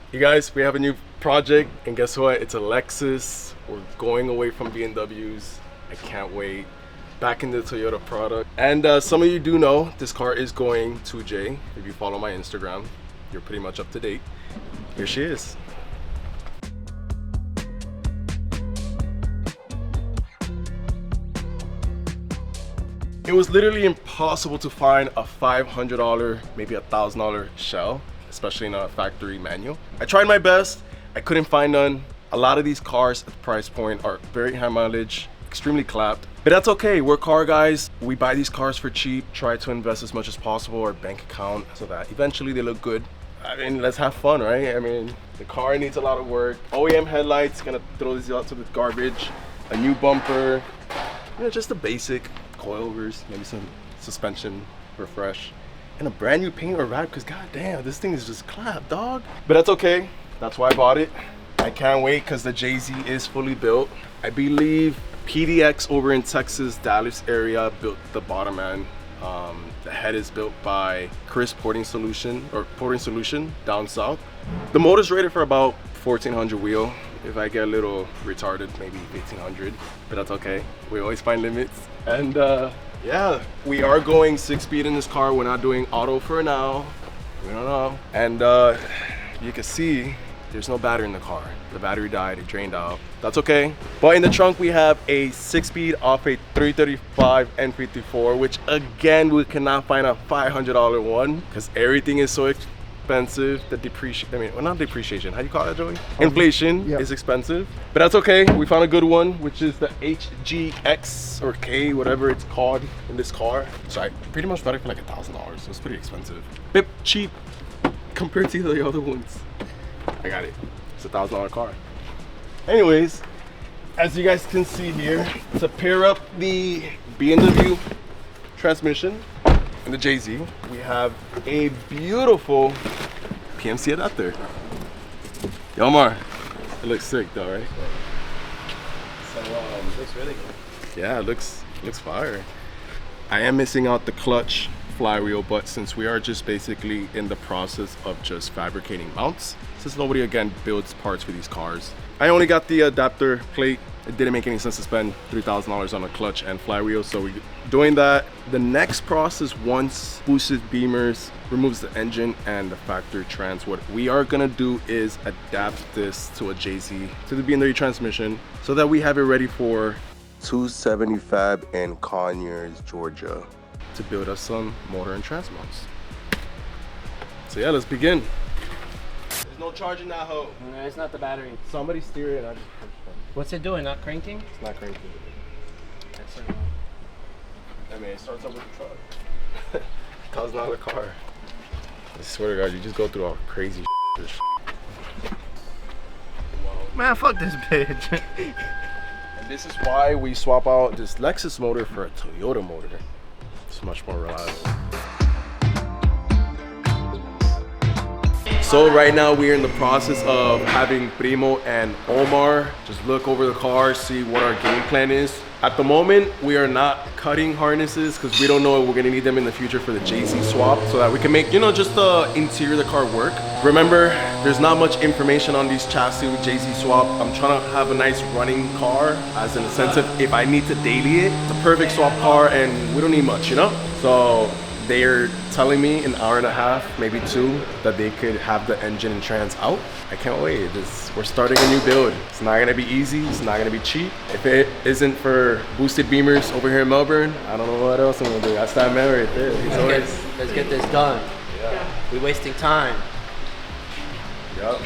You guys, we have a new project, and guess what? It's a Lexus. We're going away from BMWs. I can't wait. Back into the Toyota product. And some of you do know this car is going to J. If you follow my Instagram, you're pretty much up to date. Here she is. It was literally impossible to find a $500, maybe $1,000 shell, especially in a factory manual. I tried my best, I couldn't find none. A lot of these cars at the price point are very high mileage, extremely clapped, but that's okay. We're car guys. We buy these cars for cheap, try to invest as much as possible our bank account so that eventually they look good. I mean, let's have fun, right? I mean, the car needs a lot of work. OEM headlights, gonna throw these out to the garbage. A new bumper, you know, just the basic coilovers, maybe some suspension refresh, and a brand new paint or wrap, because goddamn, this thing is just clapped, dog. But that's okay. That's why I bought it. I can't wait because the JZ is fully built. I believe PDX over in Texas, Dallas area built the bottom end. The head is built by Chris Porting Solution down south. The motor's rated for about 1400 wheel. If I get a little retarded, maybe 1500, but that's okay. We always find limits. And yeah, we are going 6-speed in this car. We're not doing auto for now. We don't know. And you can see there's no battery in the car. The battery died, it drained out. That's okay. But in the trunk, we have a 6-speed off a 335 N54, which again, we cannot find a $500 one because everything is so expensive. The depreciation, I mean, well, not depreciation, how do you call that, Joey? Inflation is expensive, but that's okay. We found a good one, which is the HGX or K, whatever it's called in this car. So I pretty much got it for like $1,000, so it's pretty expensive. Bit cheap compared to the other ones. I got it. It's a $1,000 car. Anyways, as you guys can see here, to pair up the BMW transmission and the JZ, we have a beautiful PMC adapter. Yo, Omar, it looks sick though, right? So It looks really good. yeah, it looks fire. I am missing out the clutch flywheel, but since we are just basically in the process of just fabricating mounts, since nobody again builds parts for these cars, I only got the adapter plate. It didn't make any sense to spend $3,000 on a clutch and flywheel, so we're doing that. The next process, once boosted beamers removes the engine and the factory trans, what we are gonna do is adapt this to a JZ, to the BMW transmission, so that we have it ready for 270 Fab in Conyers, Georgia, to build us some motor and trans mounts. So yeah, let's begin. There's no charging that hoe. No, it's not the battery. Somebody steer it. I just punched it. What's it doing? Not cranking? It's not cranking. That's I mean, it starts up with the truck. $1,000 car. I swear to God, you just go through all crazy shit. Man, fuck this bitch. And this is why we swap out this Lexus motor for a Toyota motor. It's much more reliable. So right now we're in the process of having Primo and Omar just look over the car, see what our game plan is. At the moment, we are not cutting harnesses because we don't know if we're gonna need them in the future for the JZ swap, so that we can make, you know, just the interior of the car work. Remember, there's not much information on these chassis with JZ swap. I'm trying to have a nice running car as an incentive. If I need to daily it, it's a perfect swap car and we don't need much, you know? So they're telling me an hour and a half, maybe 2, that they could have the engine and trans out. I can't wait. We're starting a new build. It's not gonna be easy, it's not gonna be cheap. If it isn't for boosted beamers over here in Melbourne, I don't know what else I'm gonna do. That's that man right there. Let's get this done. Yeah. We're wasting time. Yep.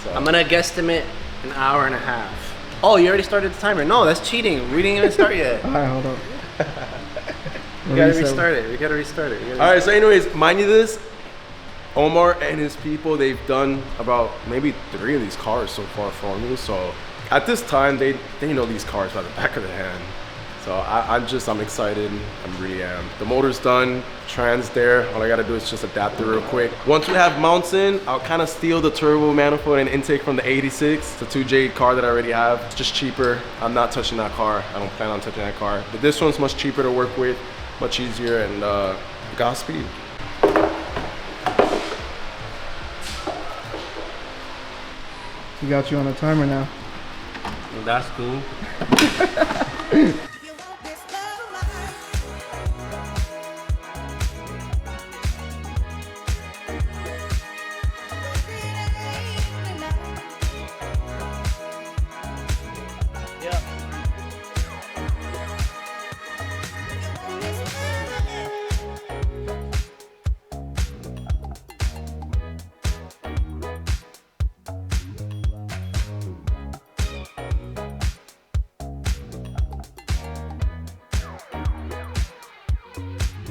So. I'm gonna guesstimate an hour and a half. Oh, you already started the timer. No, that's cheating. We didn't even start yet. All right, hold on. We gotta restart it. We gotta restart it. All right, so anyways, mind you this, Omar and his people, they've done about maybe 3 of these cars so far for me. So at this time, they know these cars by the back of the hand. So I'm excited. I really am. The motor's done, trans there. All I gotta do is just adapt it real quick. Once we have mounts in, I'll kind of steal the turbo manifold and intake from the 86. It's a 2J car that I already have. It's just cheaper. I'm not touching that car. I don't plan on touching that car. But this one's much cheaper to work with, much easier, and Godspeed. He got you on a timer now. Well, that's cool.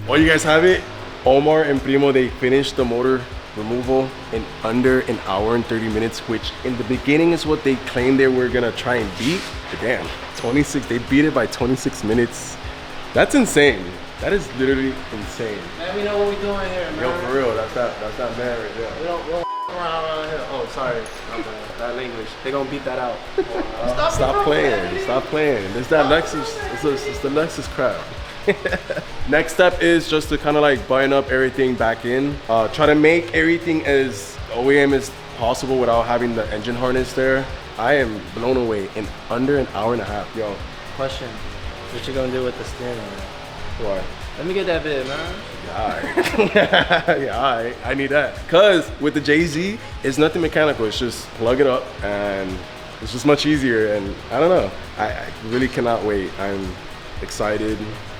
Well, you guys have it. Omar and Primo, they finished the motor removal in under an hour and 30 minutes, which in the beginning is what they claimed they were gonna try and beat. But damn, 26, they beat it by 26 minutes. That's insane. That is literally insane. Let me know what we're doing here, man. Yo, for real, that's that man right there. We don't around here. Oh, sorry. That language. They gonna beat that out. Stop playing. Stop playing. It's that Lexus. It's the Lexus crap. Next step is just to kind of like button up everything back in. Try to make everything as OEM as possible without having the engine harness there. I am blown away in under an hour and a half, yo. Question. What you gonna do with the steering wheel? Why? Let me get that bit, man. Yeah, alright. Yeah, alright. I need that. Cause with the JZ, it's nothing mechanical. It's just plug it up and it's just much easier. And I don't know. I really cannot wait. I'm excited.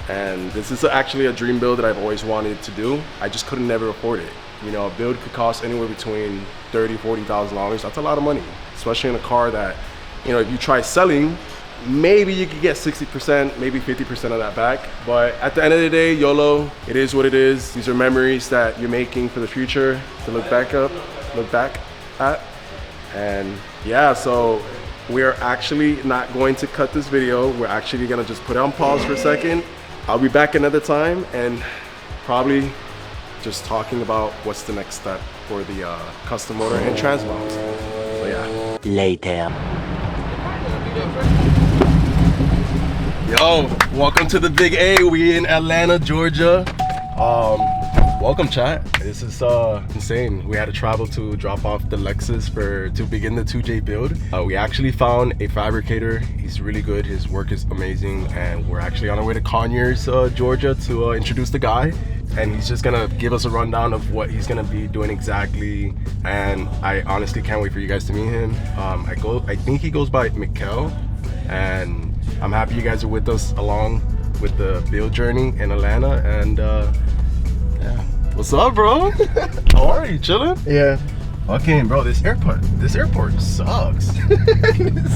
And this is actually a dream build that I've always wanted to do. I just couldn't never afford it. You know, a build could cost anywhere between $30,000, $40,000. That's a lot of money, especially in a car that, you know, if you try selling, maybe you could get 60%, maybe 50% of that back. But at the end of the day, YOLO, it is what it is. These are memories that you're making for the future to look back at. And yeah, so we're actually not going to cut this video. We're actually gonna just put it on pause for a second. I'll be back another time and probably just talking about what's the next step for the custom motor and trans mounts. So yeah. Later. Yo, welcome to the Big A. We in Atlanta, Georgia. Welcome, chat. This is insane. We had to travel to drop off the Lexus to begin the 2J build. We actually found a fabricator. He's really good. His work is amazing, and we're actually on our way to Conyers, Georgia, to introduce the guy. And he's just gonna give us a rundown of what he's gonna be doing exactly. And I honestly can't wait for you guys to meet him. I think he goes by Mikkel, and I'm happy you guys are with us along with the build journey in Atlanta. And yeah, what's up, bro? How are you? Chilling? Yeah. Fucking, bro, this airport sucks.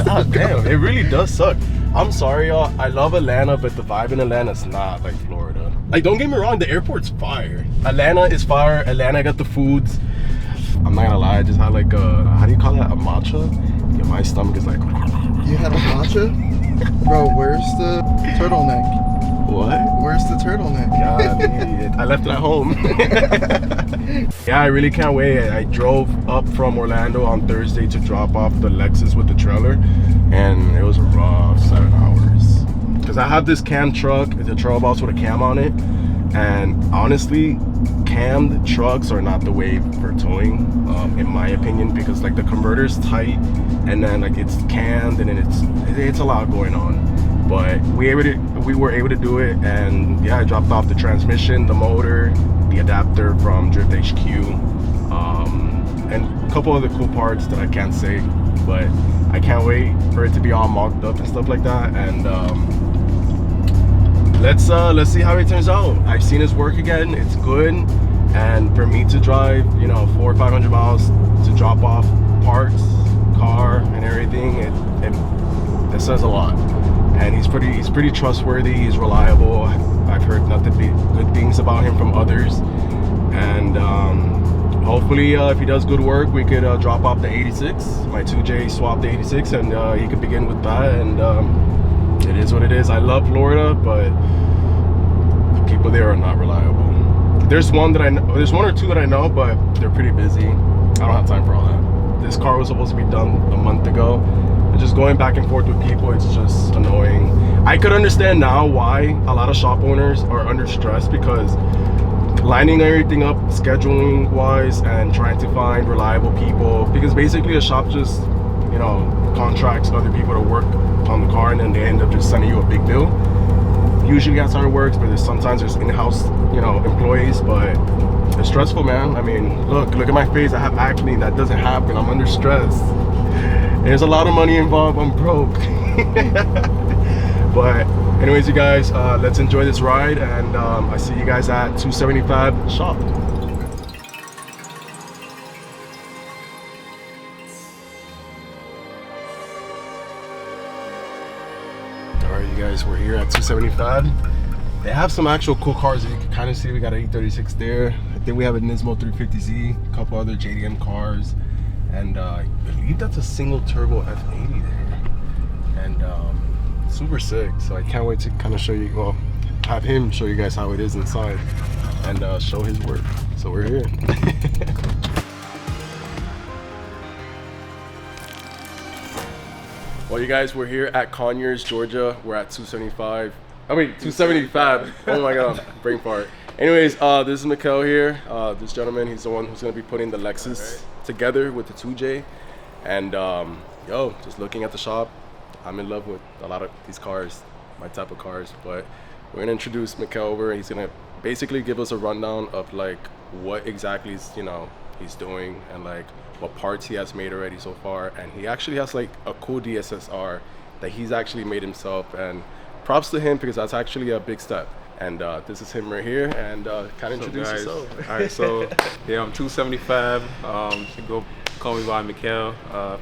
God damn, it really does suck. I'm sorry, y'all. I love Atlanta, but the vibe in Atlanta is not like Florida. Like, don't get me wrong, the airport's fire. Atlanta is fire. Atlanta got the foods. I'm not gonna lie, I just had like a, how do you call that? A matcha? Yeah, my stomach is like. You had a matcha? Bro, where's the turtleneck? What? Where's the turtleneck? God, I left it at home. Yeah, I really can't wait. I drove up from Orlando on Thursday to drop off the Lexus with the trailer, and it was a rough 7 hours. Because I have this cam truck, it's a trail box with a cam on it, and honestly, cammed trucks are not the way for towing, in my opinion, because like the converter's tight, and then like it's cammed, and then it's a lot going on. But we were able to do it, and yeah, I dropped off the transmission, the motor, the adapter from Drift HQ, and a couple other cool parts that I can't say, but I can't wait for it to be all mocked up and stuff like that. And let's see how it turns out. I've seen his work again, it's good, and for me to drive, you know, 400 or 500 miles to drop off parts, car, and everything, it says a lot. And he's pretty trustworthy. He's reliable. I've heard nothing but good things about him from others. And hopefully, if he does good work, we could drop off the 86, my 2J swap the 86, and he could begin with that. And it is what it is. I love Florida, but the people there are not reliable. There's one or two that I know, but they're pretty busy. I don't have time for all that. This car was supposed to be done a month ago. Just going back and forth with people, it's just annoying. I could understand now why a lot of shop owners are under stress, because lining everything up scheduling wise and trying to find reliable people, because basically a shop just you know, contracts other people to work on the car, and then they end up just sending you a big bill. Usually that's how it works, but sometimes there's in-house, you know, employees, but it's stressful, man. I mean, look at my face. I have acne. That doesn't happen. I'm under stress. There's a lot of money involved. I'm broke. But anyways, you guys, let's enjoy this ride, and I see you guys at 275 shop. All right, you guys, we're here at 275. They have some actual cool cars that you can kind of see. We got an E36 there. I think we have a Nismo 350Z, a couple other JDM cars, and I believe that's a single turbo F80 there, and super sick. So I can't wait to kind of show you, well, have him show you guys how it is inside and show his work. So we're here. Well, you guys, we're here at Conyers, Georgia. We're at 275. Oh wait, 275. Oh my god, brain fart. Anyways, this is Mikkel here. This gentleman, he's the one who's gonna be putting the Lexus together with the 2J. And yo, just looking at the shop, I'm in love with a lot of these cars, my type of cars. But we're gonna introduce Mikkel over. He's gonna basically give us a rundown of like what exactly is, you know, he's doing, and like what parts he has made already so far. And he actually has like a cool DSSR that he's actually made himself, and props to him because that's actually a big step. And this is him right here, and kind of introduce yourself. All right, so yeah, I'm 275. You can go call me by Mikkel.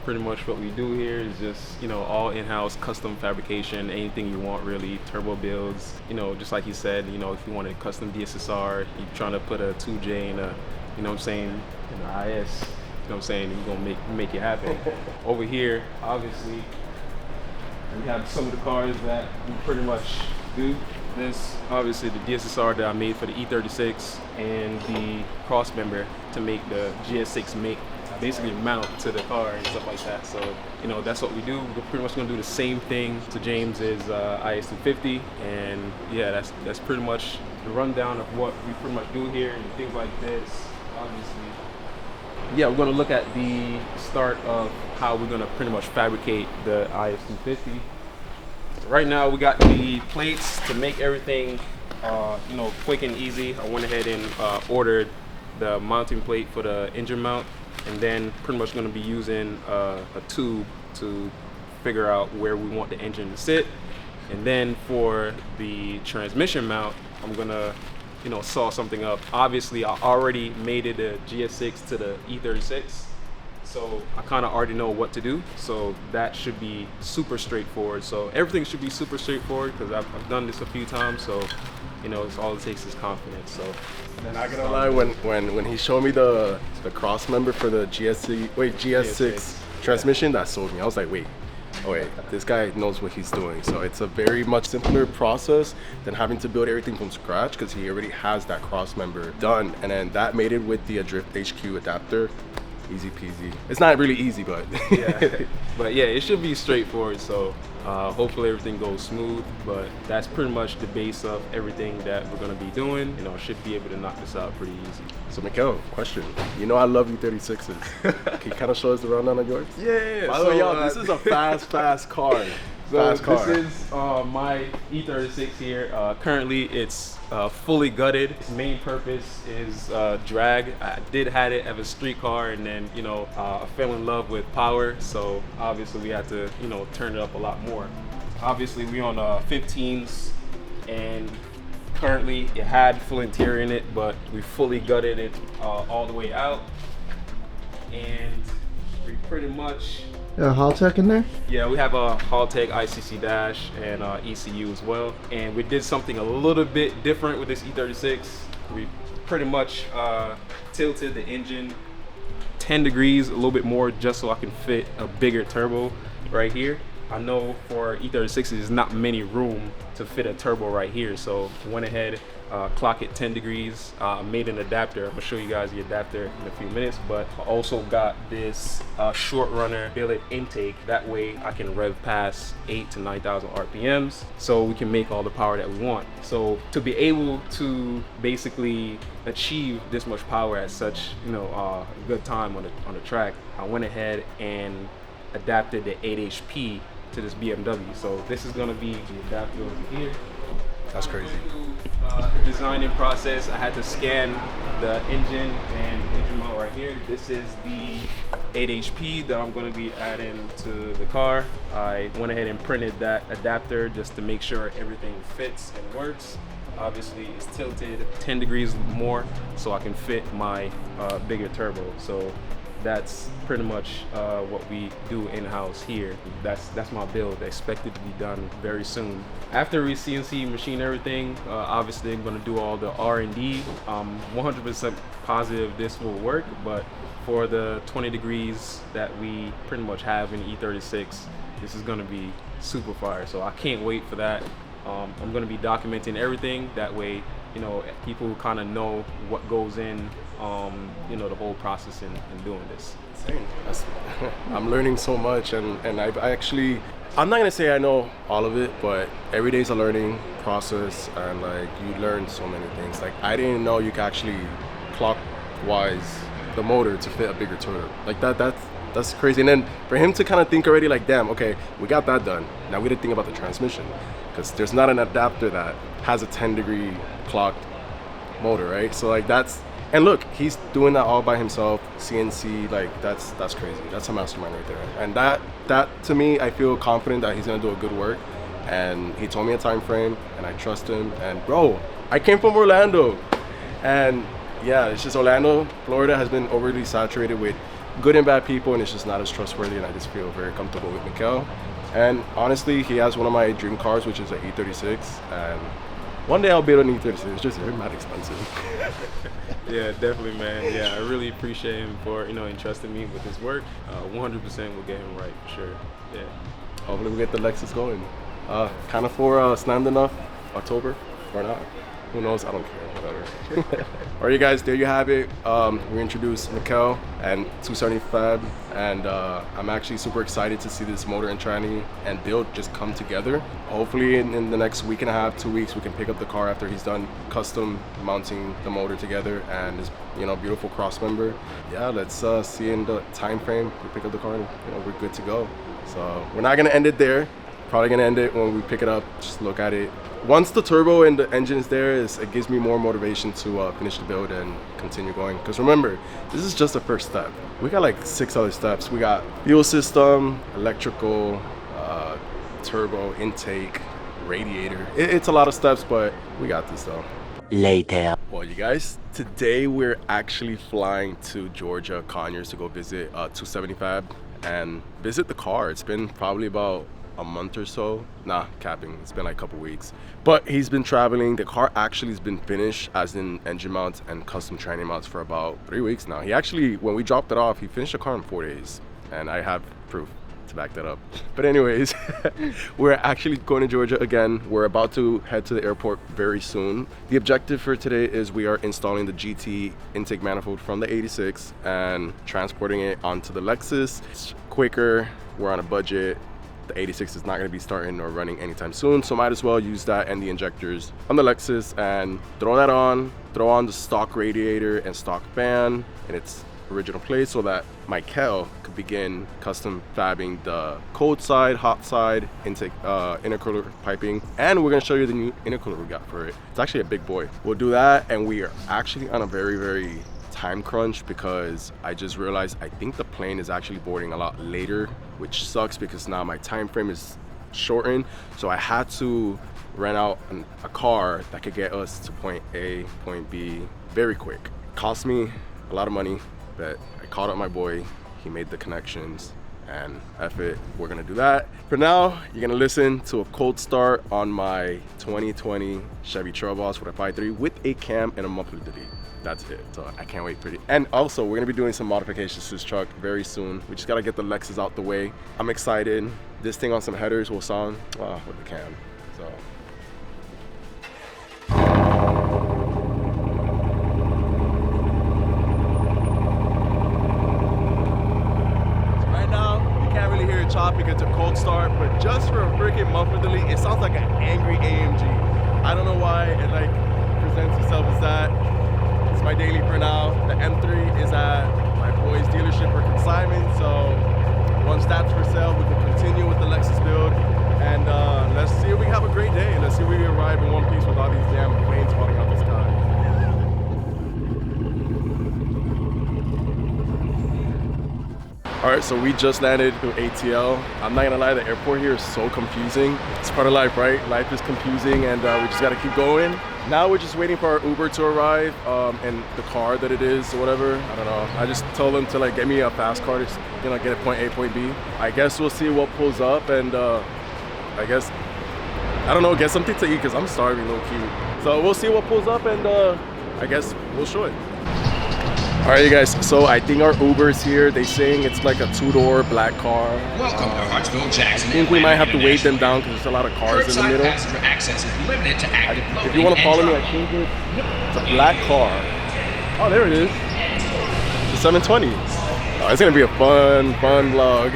Pretty much what we do here is just, you know, all in-house custom fabrication, anything you want really, turbo builds. You know, just like you said, you know, if you want a custom DSSR, you're trying to put a 2J in a, you know what I'm saying, in the IS, you know what I'm saying, you're gonna make it happen. Over here, obviously, we have some of the cars that we pretty much do. This, obviously, the DSSR that I made for the E36 and the cross member to make the GS6 basically mount to the car and stuff like that. So, you know, that's what we do. We're pretty much gonna do the same thing to James's IS250, and yeah, that's pretty much the rundown of what we pretty much do here and things like this, obviously. Yeah, we're gonna look at the start of how we're gonna pretty much fabricate the IS250. Right now we got the plates to make everything you know, quick and easy. I went ahead and ordered the mounting plate for the engine mount, and then pretty much going to be using a tube to figure out where we want the engine to sit. And then for the transmission mount, I'm gonna, you know, saw something up. Obviously I already mated the GS6 to the E36, so I kind of already know what to do. So that should be super straightforward. So everything should be super straightforward because I've done this a few times. So, you know, it's all it takes is confidence. So, and not gonna lie, when he showed me the cross member for the GS6 transmission, that sold me. I was like, wait, this guy knows what he's doing. So it's a very much simpler process than having to build everything from scratch, because he already has that cross member done, and then that mated with the Drift HQ adapter. Easy peasy. It's not really easy, but yeah. But yeah, it should be straightforward. So hopefully everything goes smooth. But that's pretty much the base of everything that we're gonna be doing. You know, should be able to knock this out pretty easy. So Mikkel, question. You know I love E36s. Can you kind of show us the rundown of yours? Yeah. By the way, y'all, this is a fast car. This is my E36 here. Currently, it's fully gutted. Its main purpose is drag. I did have it as a street car, and then, you know, I fell in love with power. So obviously we had to, you know, turn it up a lot more. Obviously we on 15s, and currently it had full interior in it, but we fully gutted it all the way out, and we pretty much. Haltech in there? Yeah, we have a Haltech ICC dash and ECU as well. And we did something a little bit different with this E36. We pretty much tilted the engine 10 degrees, a little bit more, just so I can fit a bigger turbo right here. I know for E36 there's not many room to fit a turbo right here, so went ahead, clock it 10 degrees, made an adapter. I'm gonna show you guys the adapter in a few minutes, but I also got this short runner billet intake. That way I can rev past 8,000 to 9,000 RPMs, so we can make all the power that we want. So to be able to basically achieve this much power at such, you know, good time on the track, I went ahead and adapted the 8 HP to this BMW. So this is gonna be the adapter over here. That's crazy. The designing process, I had to scan the engine and engine mount right here. This is the 8 HP that I'm going to be adding to the car. I went ahead and printed that adapter just to make sure everything fits and works. Obviously it's tilted 10 degrees more so I can fit my bigger turbo. So that's pretty much what we do in-house here. That's my build, expected to be done very soon. After we CNC machine everything, obviously I'm gonna do all the R&D. 100% positive this will work, but for the 20 degrees that we pretty much have in E36, this is gonna be super fire. So I can't wait for that. I'm gonna be documenting everything. That way, you know, people kind of know what goes in, you know, the whole process in doing this. Insane. I'm learning so much, and I'm not gonna say I know all of it, but every day's a learning process, and like you learn so many things. Like I didn't know you could actually clockwise the motor to fit a bigger turbo. Like that's crazy. And then for him to kind of think already like, damn, okay, we got that done. Now we didn't think about the transmission, because there's not an adapter that has a 10-degree clocked motor, right? So like that's, and look, he's doing that all by himself, CNC, like that's crazy. That's a mastermind right there. And that to me, I feel confident that he's gonna do a good work. And he told me a time frame, and I trust him. And bro, I came from Orlando, and yeah, it's just Orlando, Florida has been overly saturated with good and bad people, and it's just not as trustworthy, and I just feel very comfortable with Mikel. And honestly, he has one of my dream cars, which is an E36, and one day I'll build an E36. It's just very mad expensive. Yeah, definitely, man. Yeah, I really appreciate him for, you know, entrusting me with his work. 100% will get him right for sure. Yeah. Hopefully we get the Lexus going. Kind of for slammed enough October or not. Who knows? I don't care, whatever. All right, you guys, there you have it. We introduced Mikel and 275, and I'm actually super excited to see this motor and tranny and build just come together. Hopefully in the next week and a half, 2 weeks, we can pick up the car after he's done custom mounting the motor together and his, you know, beautiful cross member. Yeah, let's see in the time frame we pick up the car and, you know, we're good to go. So we're not gonna end it there. Probably gonna end it when we pick it up, just look at it. Once the turbo and the engine is there, it gives me more motivation to finish the build and continue going. Because remember, this is just the first step. We got like 6 other steps. We got fuel system, electrical, turbo, intake, radiator. It's a lot of steps, but we got this though. Later. Well, you guys, today we're actually flying to Georgia, Conyers, to go visit 275 and visit the car. It's been probably about a month or so. Nah, capping. It's been like a couple weeks. But he's been traveling. The car actually has been finished, as in engine mounts and custom tranny mounts, for about 3 weeks now. He actually, when we dropped it off, he finished the car in 4 days. And I have proof to back that up. But anyways, we're actually going to Georgia again. We're about to head to the airport very soon. The objective for today is we are installing the GT intake manifold from the 86 and transporting it onto the Lexus. It's quicker, we're on a budget. The 86 is not going to be starting or running anytime soon, so might as well use that and the injectors on the Lexus and throw that on, throw on the stock radiator and stock fan in its original place so that Mikel could begin custom fabbing the cold side, hot side, intake, intercooler piping, and we're going to show you the new intercooler we got for it. It's actually a big boy. We'll do that, and we are actually on a very time crunch because I just realized I think the plane is actually boarding a lot later, which sucks because now my time frame is shortened. So I had to rent out a car that could get us to point A, point B very quick. Cost me a lot of money, but I called up my boy, he made the connections, and F it, we're gonna do that. For now, you're gonna listen to a cold start on my 2020 Chevy Trail Boss with a 5.3 with a cam and a muffler delete. That's it. So I can't wait for it. And also, we're gonna be doing some modifications to this truck very soon. We just gotta get the Lexus out the way. I'm excited. This thing on some headers will sound with the cam. So. Right now, you can't really hear it chop because it's a cold start, but just for a freaking muffler delete, it sounds like an angry AMG. I don't know why it like presents itself as that. It's my daily for now. The M3 is at my boy's dealership for consignment, so of stats for sale. We can continue with the Lexus build, and let's see if we have a great day. Let's see if we arrive in one piece with all these damn planes falling out the sky. All right, so we just landed in ATL. I'm not gonna lie, the airport here is so confusing. It's part of life, right? Life is confusing, and we just gotta keep going. Now we're just waiting for our Uber to arrive, and the car that it is or whatever. I don't know. I just told them to like get me a fast car to get a point A, point B. I guess we'll see what pulls up, and I guess, I don't know, get something to eat because I'm starving low key. So we'll see what pulls up, and I guess we'll show it. All right, you guys, so I think our Uber is here. They saying it's like a two-door black car. Welcome to Hartsville, Jackson. I think we might have to wait them down because there's a lot of cars in the middle. Access is limited to active If you want to follow me, I think it's a black car. Oh, there it is. The 720. Oh, it's gonna be a fun vlog.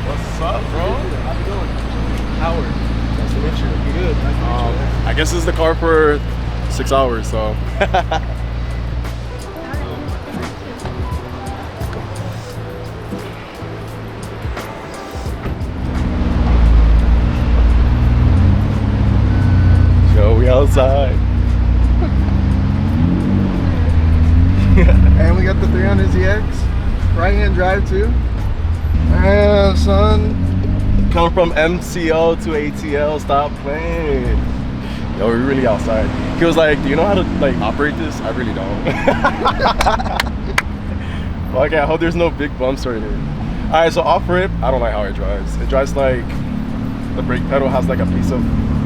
What's up, bro? How's it going? Howard. Nice to meet you. You good? Nice to meet you. I guess this is the car for 6 hours, so. Yo, we outside. And we got the 300ZX, right-hand drive too. Man, son. Come from MCO to ATL, stop playing. Yo, we're really outside. He was like, do you know how to like operate this? I really don't. Well, okay, I hope there's no big bumps or anything. All right, so off rip, I don't like how it drives. It drives like, the brake pedal has like a piece of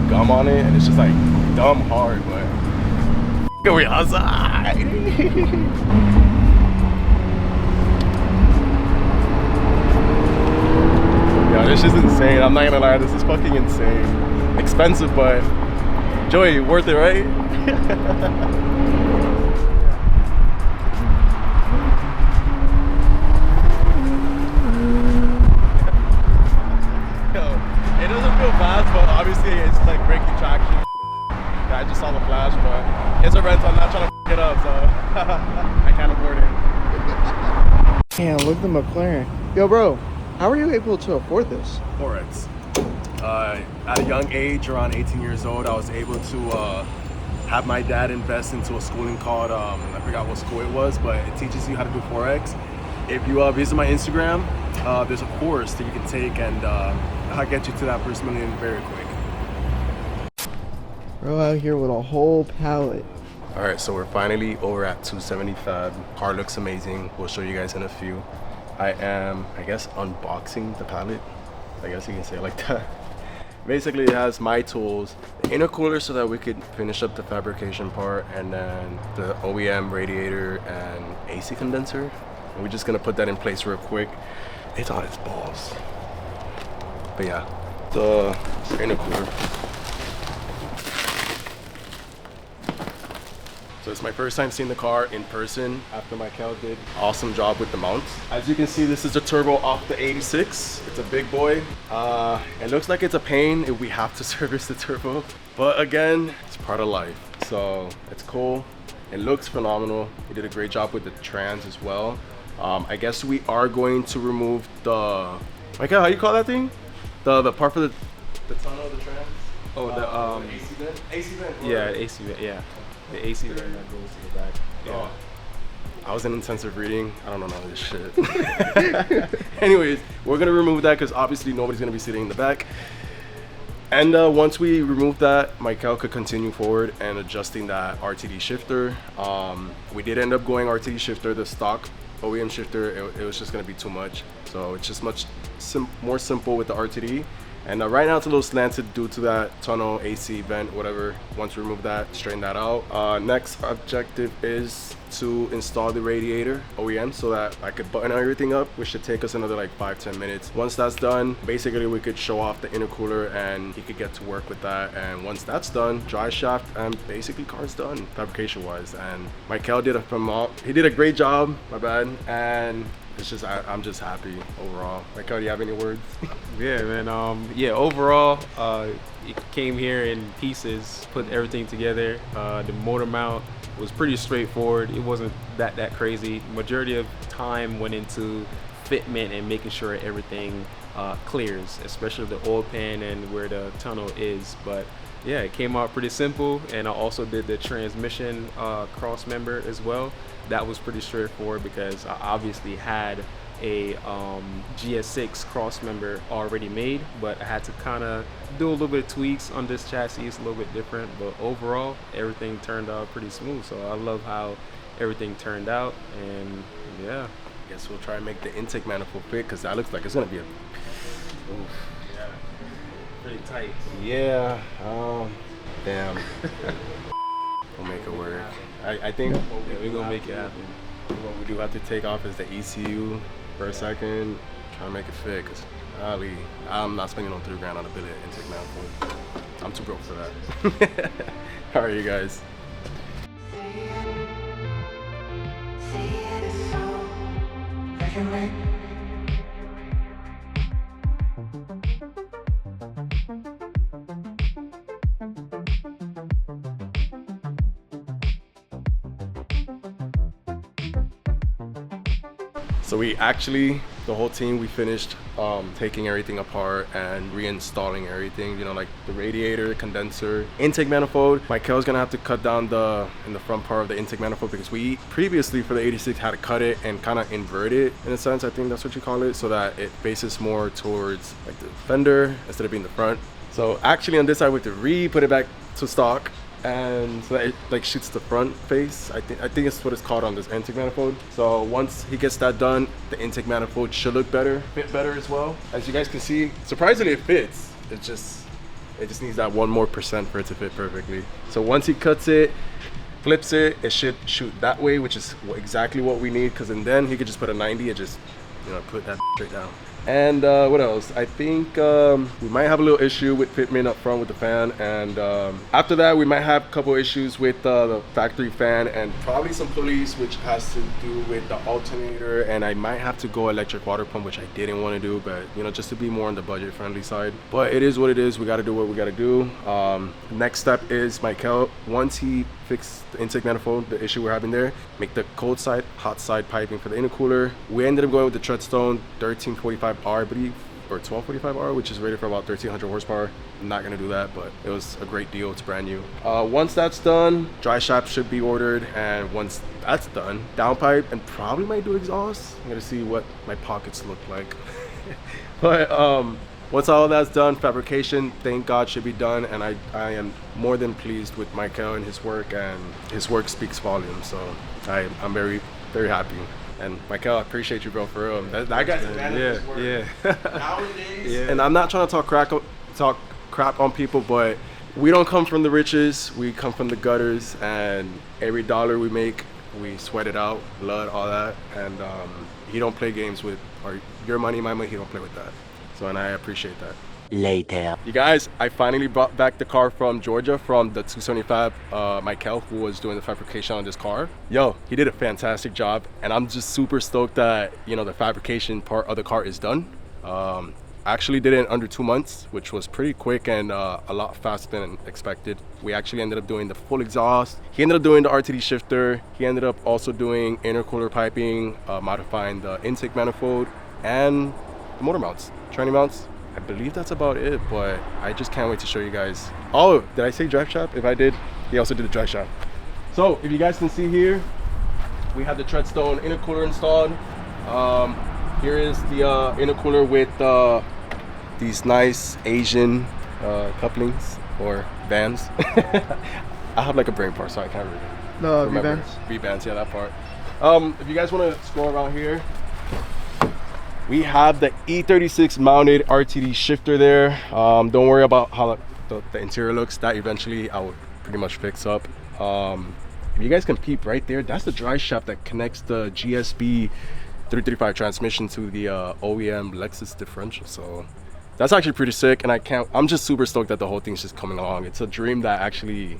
gum on it, and it's just like dumb hard, but we outside. Yeah, this is insane. I'm not gonna lie, this is fucking insane. Expensive, but Joey, worth it, right? Yo, it doesn't feel fast, but obviously it's like breaking traction. Yeah, I just saw the flash, but it's a rental. I'm not trying to f it up, so I can't afford it. Damn, look at the McLaren. Yo, bro, how are you able to afford this? Forex. At a young age, around 18 years old, I was able to have my dad invest into a schooling called, I forgot what school it was, but it teaches you how to do Forex. If you visit my Instagram, there's a course that you can take, and I'll get you to that first million very quick. Bro, out here with a whole pallet. All right, so we're finally over at 275. Car looks amazing. We'll show you guys in a few. I am, I guess, unboxing the pallet. I guess you can say it like that. Basically, it has my tools, the intercooler so that we could finish up the fabrication part, and then the OEM radiator and AC condenser. And we're just gonna put that in place real quick. It's on its balls. But yeah, the intercooler. So it's my first time seeing the car in person after Michael did awesome job with the mounts. As you can see, this is a turbo off the 86. It's a big boy. It looks like it's a pain if we have to service the turbo, but again, it's part of life. So it's cool. It looks phenomenal. He did a great job with the trans as well. I guess we are going to remove the, Michael, how you call that thing? The part for the tunnel of the trans? Oh, the AC vent? AC vent? yeah, AC vent, yeah. The AC vent that goes to the back. Yeah. Oh, I was in intensive reading. I don't know none of this shit. Anyways, we're gonna remove that because obviously nobody's gonna be sitting in the back. And once we remove that, Michael could continue forward and adjusting that RTD shifter. We did end up going RTD shifter, the stock OEM shifter. It was just gonna be too much. So it's just much more simple with the RTD. And right now it's a little slanted due to that tunnel, AC vent, whatever. Once we remove that, straighten that out. Next objective is to install the radiator OEM so that I could button everything up, which should take us another like 5-10 minutes. Once that's done, basically we could show off the intercooler and he could get to work with that. And once that's done, dry shaft and basically car's done fabrication wise. And Michael did a great job, my bad. And it's just, I'm just happy overall. Michael, do you have any words? Yeah, man. Yeah, overall, it came here in pieces, put everything together. The motor mount, was pretty straightforward. It wasn't that crazy. Majority of time went into fitment and making sure everything clears, especially the oil pan and where the tunnel is. But yeah, it came out pretty simple. And I also did the transmission cross member as well. That was pretty straightforward because I obviously had a GS6 cross member already made, but I had to kind of do a little bit of tweaks on this chassis. It's a little bit different, but overall everything turned out pretty smooth. So I love how everything turned out. And yeah, Guess we'll try and make the intake manifold fit, because that looks like it's gonna be a yeah, pretty tight. yeah. Damn. We'll make it work. I think Yeah, we're gonna make it happen. what we do have to take off is the ECU for a second, try to make it fit, because I'm not spending on $3 on a billet intake manifold. I'm too broke for that. How are you guys? So we actually, the whole team, we finished taking everything apart and reinstalling everything, you know, like the radiator, condenser, intake manifold. Michael's gonna have to cut down in the front part of the intake manifold, because we previously for the 86 had to cut it and kind of invert it in a sense, I think that's what you call it, so that it faces more towards like the fender instead of being the front. So actually on this side we have to put it back to stock, and so that it like shoots the front face. I think it's what it's called on this intake manifold. So once he gets that done, the intake manifold should look better, fit better as well. As you guys can see, surprisingly it fits. It just needs that 1% more for it to fit perfectly. So once he cuts it, flips it, it should shoot that way, which is exactly what we need, because then he could just put a 90 and just, you know, put that straight down. And what else? I think we might have a little issue with fitment up front with the fan, and after that we might have a couple issues with the factory fan and probably some pulleys, which has to do with the alternator, and I might have to go electric water pump, which I didn't want to do, but you know, just to be more on the budget friendly side. But it is what it is. We got to do what we got to do. Next step is Michael, once he fixed the intake manifold, the issue we're having there, make the cold side, hot side piping for the intercooler. We ended up going with the Treadstone 1345R, I believe, or 1245R, which is rated for about 1300 horsepower. I'm not gonna do that, but it was a great deal. It's brand new. Once that's done, dry shaft should be ordered, and once that's done, downpipe, and probably might do exhaust. I'm gonna see what my pockets look like. But once all that's done, fabrication, thank God, should be done, and I am more than pleased with Michael and his work, and his work speaks volumes. So I'm very, very happy. And Michael, I appreciate you, bro, for real. That guy's a man of his word. Yeah. Nowadays, Yeah. and I'm not trying to talk crap on people, but we don't come from the riches. We come from the gutters, and every dollar we make, we sweat it out, blood, all that. And he don't play games with your money, my money. He don't play with that. So, and I appreciate that. Later. You guys, I finally brought back the car from Georgia, from the 275, Michael, who was doing the fabrication on this car. Yo, he did a fantastic job, and I'm just super stoked that, you know, the fabrication part of the car is done. I actually did it in under 2 months, which was pretty quick and a lot faster than expected. We actually ended up doing the full exhaust. He ended up doing the RTD shifter. He ended up also doing intercooler piping, modifying the intake manifold, and the motor mounts, tranny mounts. I believe that's about it, but I just can't wait to show you guys. Oh, did I say drive shaft? If I did, he also did the drive shaft. So if you guys can see here, we have the Treadstone intercooler installed. Here is the intercooler with these nice Asian couplings or bands. I have like a brain part, so I can't really remember. V-bands, yeah, that part. If you guys want to scroll around here, we have the E36 mounted RTD shifter there. Don't worry about how the interior looks. That eventually I will pretty much fix up. If you guys can peep right there, that's the dry shaft that connects the GSB 335 transmission to the OEM Lexus differential. So that's actually pretty sick, and I'm just super stoked that the whole thing's just coming along. It's a dream that actually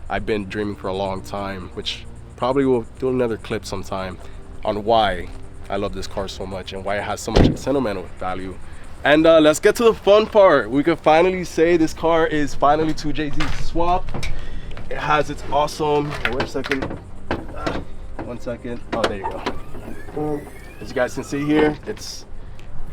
I've been dreaming for a long time, which probably will do another clip sometime on why I love this car so much and why it has so much sentimental value. And let's get to the fun part. We can finally say this car is finally 2JZ swap. It has its awesome, wait a second, 1 second. Oh, there you go. As you guys can see here, its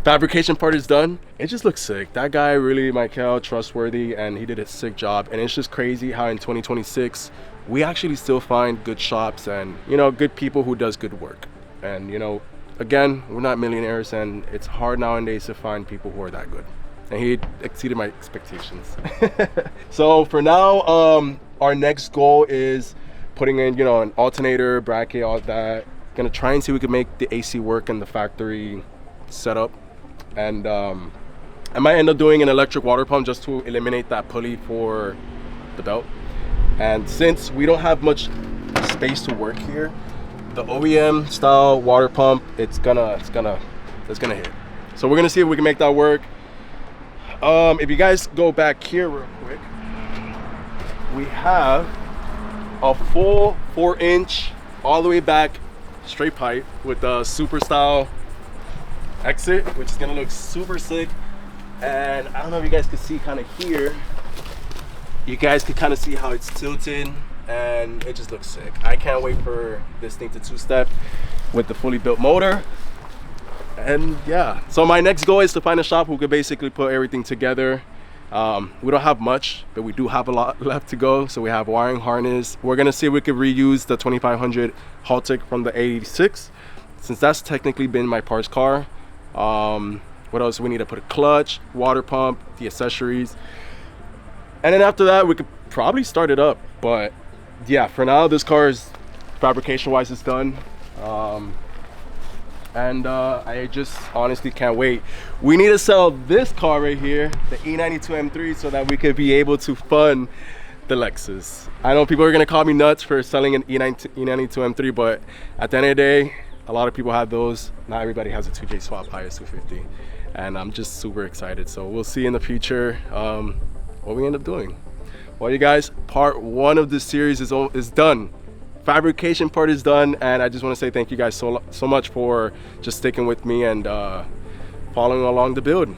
fabrication part is done. It just looks sick. That guy really, Michael, trustworthy, and he did a sick job. And it's just crazy how in 2026, we actually still find good shops and, you know, good people who does good work. And, you know, again, we're not millionaires, and it's hard nowadays to find people who are that good. And he exceeded my expectations. So for now, our next goal is putting in, you know, an alternator, bracket, all that. Gonna try and see if we can make the AC work in the factory setup. And I might end up doing an electric water pump just to eliminate that pulley for the belt. And since we don't have much space to work here, the OEM style water pump, it's gonna hit. So we're gonna see if we can make that work. If you guys go back here real quick, we have a full 4-inch all the way back straight pipe with a super style exit, which is gonna look super sick. And I don't know if you guys can see kind of here, you guys can kind of see how it's tilted, and it just looks sick. I can't wait for this thing to two-step with the fully built motor. And yeah, so my next goal is to find a shop who could basically put everything together. We don't have much, but we do have a lot left to go. So we have wiring harness. We're gonna see if we could reuse the 2500 Haltech from the 86, since that's technically been my parts car. What else? We need to put a clutch, water pump, the accessories, and then after that we could probably start it up. But yeah, for now this car is fabrication wise is done. I just honestly can't wait. We need to sell this car right here, the E92 M3, so that we could be able to fund the Lexus. I know people are gonna call me nuts for selling an E92 M3, but at the end of the day, a lot of people have those. Not everybody has a 2J Swap IS250, and I'm just super excited. So we'll see in the future what we end up doing. Well, you guys, part 1 of this series is done. Fabrication part is done, and I just want to say thank you guys so much for just sticking with me and following along the build.